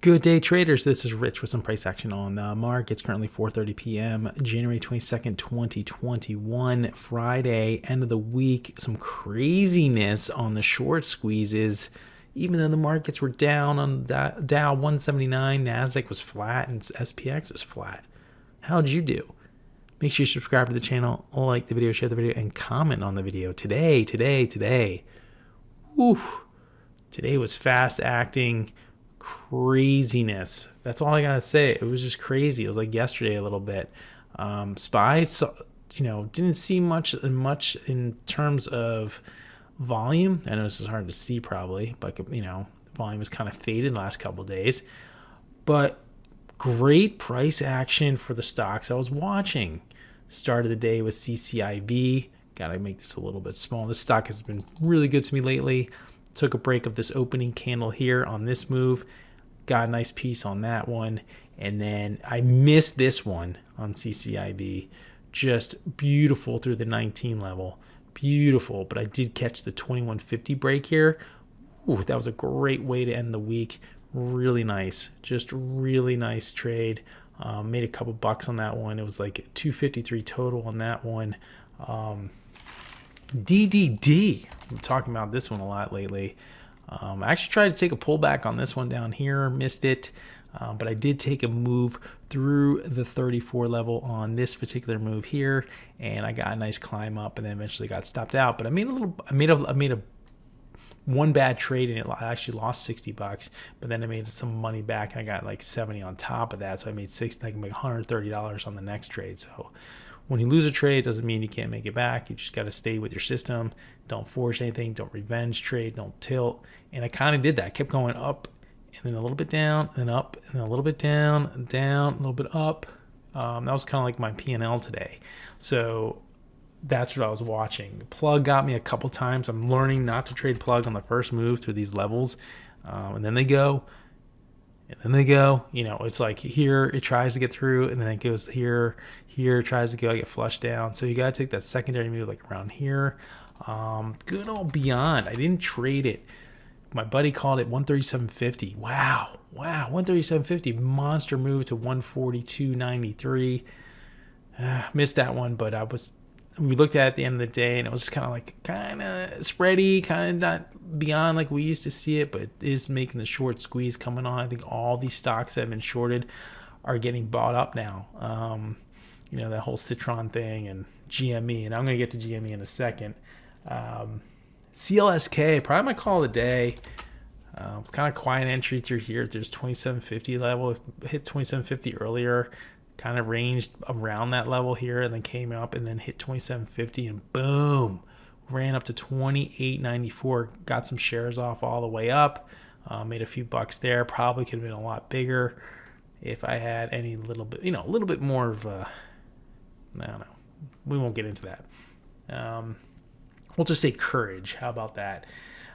Good day, traders. This is Rich with some price action on the market. It's currently 4:30 p.m., January 22nd, 2021, Friday, end of the week. Some craziness on the short squeezes. Even though the markets were down on Dow 179, NASDAQ was flat, and SPX was flat. How'd you do? Make sure you subscribe to the channel, like the video, share the video, and comment on the video. Today. Oof. Today was fast acting craziness. That's all I gotta say. It was just crazy. It was like yesterday a little bit. SPY, didn't see much in terms of volume. I know this is hard to see probably, but volume was kind of faded the last couple of days. But great price action for the stocks I was watching. Started the day with CCIV. Gotta make this a little bit small. This stock has been really good to me lately. Took a break of this opening candle here on this move. Got a nice piece on that one. And then I missed this one on CCIV. Just beautiful through the 19 level. Beautiful. But I did catch the 2150 break here. Ooh, that was a great way to end the week. Really nice. Just really nice trade. Made a couple bucks on that one. It was like 253 total on that one. DDD. I'm talking about this one a lot lately. I actually tried to take a pullback on this one down here, missed it, but I did take a move through the 34 level on this particular move here, and I got a nice climb up, and then eventually got stopped out. But I made a one bad trade, and I actually lost 60 bucks, but then I made some money back, and I got like 70 on top of that, so I made I can make $130 on the next trade. So when you lose a trade, doesn't mean you can't make it back. You just got to stay with your system. Don't force anything. Don't revenge trade. Don't tilt. And I kind of did that. I kept going up and then a little bit down, and then up, and then a little bit down, a little bit up. That was kind of like my P&L today. So that's what I was watching. Plug got me a couple times. I'm learning not to trade plug on the first move through these levels. And then they go. And then they go, it's like here, it tries to get through, and then it goes here, it tries to go, I get flushed down. So you got to take that secondary move like around here. Good old BYND. I didn't trade it. My buddy called it 137.50. Wow, 137.50. Monster move to 142.93. Missed that one, but we looked at it at the end of the day, and it was just kind of spready, kind of not beyond like we used to see it, but it is making the short squeeze coming on. I think all these stocks that have been shorted are getting bought up now. That whole Citron thing and GME, and I'm going to get to GME in a second. CLSK, probably my call of the day. It's kind of quiet entry through here. There's 2750 level. It hit 2750 earlier. Kind of ranged around that level here, and then came up and then hit 2750, and boom, ran up to 28.94. Got some shares off all the way up. Made a few bucks there. Probably could have been a lot bigger if I had a little bit more of a, I don't know. We won't get into that. We'll just say courage. How about that?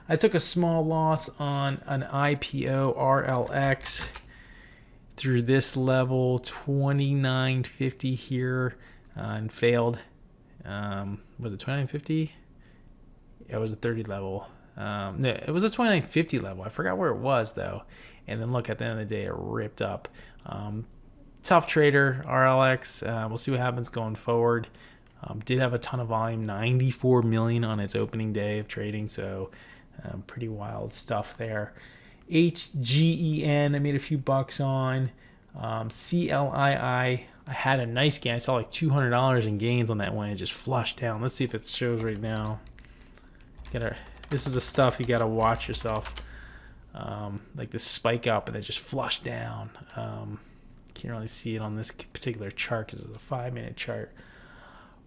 I took a small loss on an IPO RLX through this level, 29.50 here, and failed. Was it 29.50? It was a 30 level. No, it was a 29.50 level. I forgot where it was though. And then look, at the end of the day, it ripped up. Tough trader, RLX. We'll see what happens going forward. Did have a ton of volume, 94 million on its opening day of trading. So pretty wild stuff there. HGEN, I made a few bucks on. CLII, I had a nice gain. I saw like $200 in gains on that one. It just flushed down. Let's see if it shows right now. This is the stuff you gotta watch yourself. Like this spike up and then just flush down. Can't really see it on this particular chart because it's a 5-minute chart.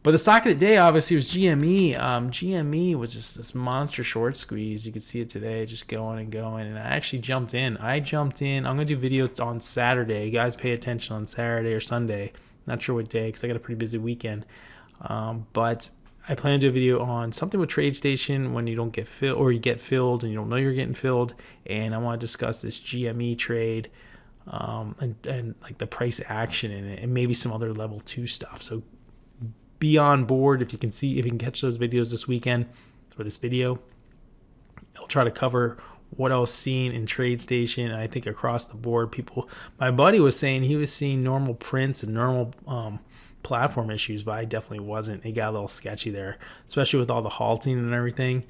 But the stock of the day obviously was GME. GME was just this monster short squeeze. You can see it today, just going and going. And I actually jumped in. I'm going to do videos on Saturday. You guys pay attention on Saturday or Sunday. Not sure what day because I got a pretty busy weekend. But I plan to do a video on something with Tradestation when you don't get filled, or you get filled and you don't know you're getting filled. And I want to discuss this GME trade and like the price action in it, and maybe some other level 2 stuff. So be on board if you can catch those videos this weekend, or this video. I'll try to cover what I was seeing in Tradestation, I think across the board, people, my buddy was saying he was seeing normal prints and normal platform issues, but I definitely wasn't. It got a little sketchy there, especially with all the halting and everything.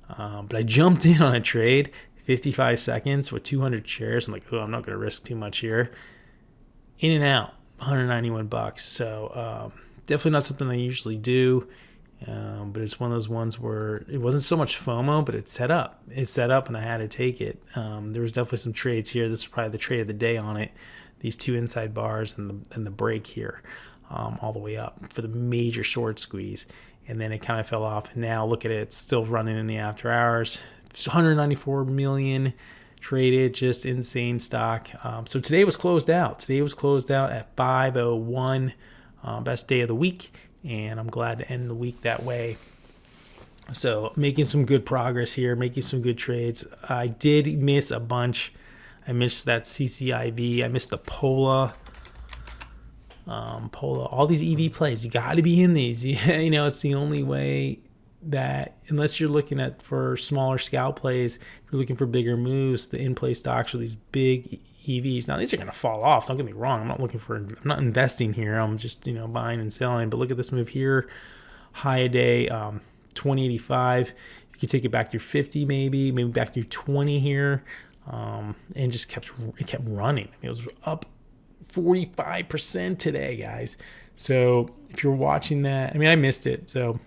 But I jumped in on a trade, 55 seconds with 200 shares. I'm like, oh, I'm not going to risk too much here. In and out, $191. So definitely not something I usually do. But it's one of those ones where it wasn't so much FOMO, but it set up. It set up, and I had to take it. There was definitely some trades here. This is probably the trade of the day on it. These two inside bars and the break here, all the way up for the major short squeeze. And then it kind of fell off. And now look at it. It's still running in the after hours. 194 million traded, just insane stock. So today was closed out. Today was closed out at 5:01, best day of the week. And I'm glad to end the week that way. So making some good progress here, making some good trades. I did miss a bunch. I missed that CCIV. I missed the Pola. All these EV plays. You got to be in these. You know, it's the only way that, unless you're looking at for smaller scalp plays, if you're looking for bigger moves, the in-play stocks are these big EVs. Now these are going to fall off. Don't get me wrong. I'm not investing here. I'm just, buying and selling. But look at this move here. High a day, 2085. You can take it back through 50, maybe back through 20 here, and just kept running. It was up 45% today, guys. So if you're watching that, I missed it. So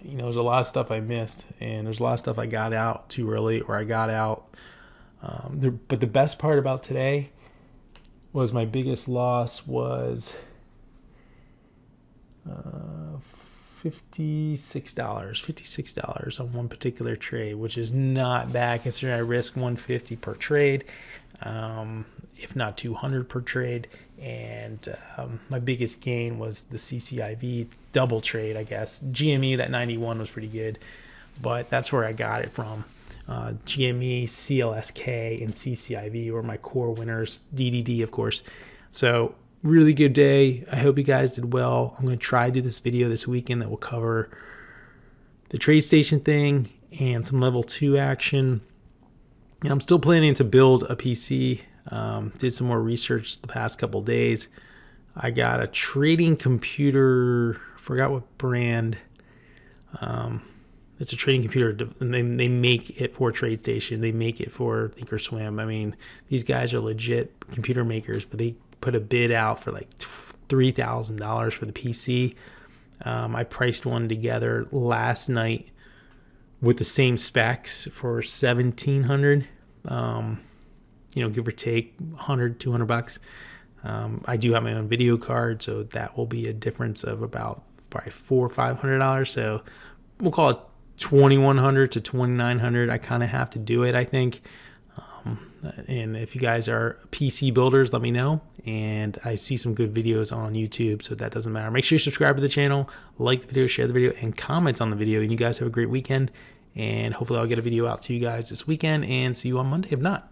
there's a lot of stuff I missed, and there's a lot of stuff I got out too early, or I got out. But the best part about today was my biggest loss was $56 on one particular trade, which is not bad considering I risk $150 per trade, if not $200 per trade. And my biggest gain was the CCIV double trade, I guess. GME, that 91 was pretty good, but that's where I got it from. GME, CLSK, and CCIV were my core winners. DDD, of course. So really good day. I hope you guys did well. I'm going to try to do this video this weekend that will cover the Tradestation thing and some level 2 action. And I'm still planning to build a PC. Did some more research the past couple days. I got a trading computer, forgot what brand. It's a trading computer, and they make it for Tradestation. They make it for Thinkorswim. These guys are legit computer makers, but they put a bid out for like $3,000 for the PC. I priced one together last night with the same specs for $1,700. Give or take $100, $200. I do have my own video card, so that will be a difference of about probably $400 or $500. So we'll call it $2,100 to $2,900. I kind of have to do it, I think. And if you guys are PC builders, let me know. And I see some good videos on YouTube, so that doesn't matter. Make sure you subscribe to the channel, like the video, share the video, and comment on the video. And you guys have a great weekend. And hopefully I'll get a video out to you guys this weekend, and see you on Monday if not.